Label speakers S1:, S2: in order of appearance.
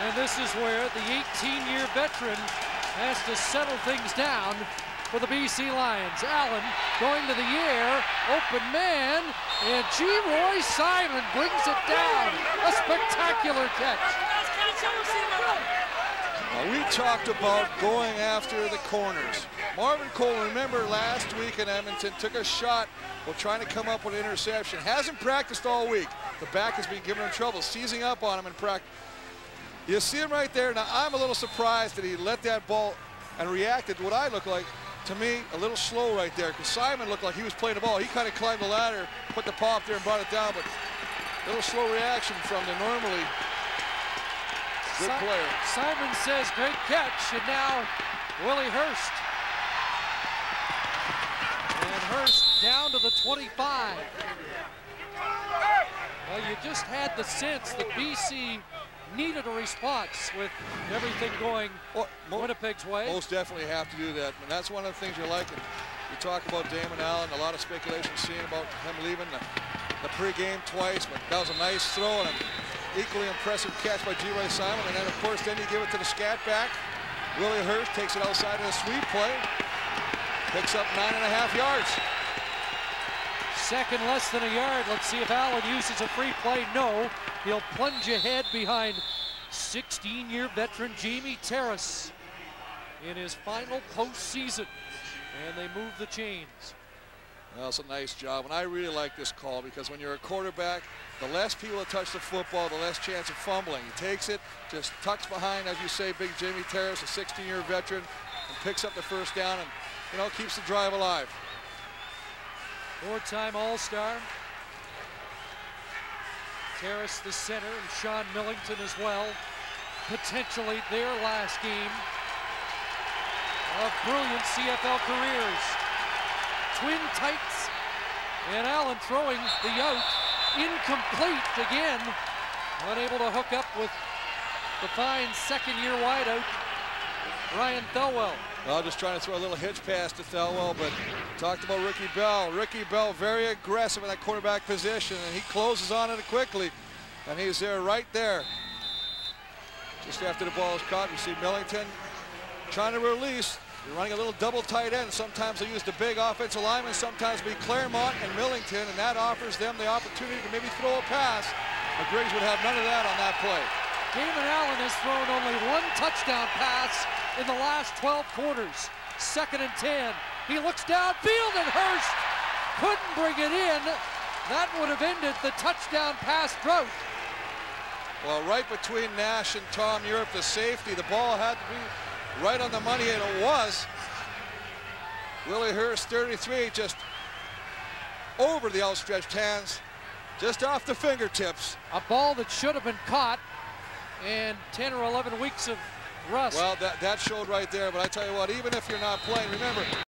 S1: And this is where the 18-year veteran has to settle things down for the BC Lions. Allen going to the air, open man, and Roy Simon brings it down. A spectacular catch.
S2: Now, we talked about going after the corners. Marvin Cole, remember last week in Edmonton, took a shot while trying to come up with an interception. Hasn't practiced all week. The back has been giving him trouble, seizing up on him in practice. You see him right there. Now, I'm a little surprised that he let that ball and reacted what I look like, to me, a little slow right there, because Simon looked like he was playing the ball. He kind of climbed the ladder, put the paw up there and brought it down, but a little slow reaction from the normally good player.
S1: Simon says, great catch, and now Willie Hurst. And Hurst down to the 25. Well, you just had the sense that BC needed a response with everything going Winnipeg's way.
S2: Most definitely have to do that. And that's one of the things you're liking. You talk about Damon Allen, a lot of speculation seen about him leaving the pregame twice, but that was a nice throw and an equally impressive catch by Roy Simon. And then, of course, then you give it to the scat back. Willie Hurst takes it outside of the sweep play, picks up 9.5 yards.
S1: Second less than a yard. Let's see if Allen uses a free play. No. He'll plunge ahead behind 16-year veteran Jamie Terrace in his final postseason. And they move the chains.
S2: Well, it's a nice job. And I really like this call because when you're a quarterback, the less people that touch the football, the less chance of fumbling. He takes it, just tucks behind, as you say, big Jamie Terrace, a 16-year veteran, and picks up the first down and, you know, keeps the drive alive.
S1: Four-time All-Star. Terrace the center, and Sean Millington as well. Potentially their last game of brilliant CFL careers. Twin tights, and Allen throwing the out. Incomplete again. Unable to hook up with the fine second-year wideout, Ryan Thelwell.
S2: Well, just trying to throw a little hitch pass to Thelwell, but talked about Ricky Bell. Ricky Bell very aggressive in that quarterback position, and he closes on it quickly, and he's there right there. Just after the ball is caught, you see Millington trying to release. You're running a little double tight end. Sometimes they use the big offensive lineman, sometimes be Claremont and Millington, and that offers them the opportunity to maybe throw a pass. But Griggs would have none of that on that play.
S1: Damon Allen has thrown only one touchdown pass in the last 12 quarters. 2nd and 10. He looks downfield and Hurst couldn't bring it in. That would have ended the touchdown pass drought.
S2: Well, right between Nash and Tom Europe, the safety, the ball had to be right on the money, and it was. Willie Hurst, 33, just over the outstretched hands, just off the fingertips.
S1: A ball that should have been caught, and 10 or 11 weeks of rust.
S2: Well, that showed right there, but I tell you what, even if you're not playing, remember,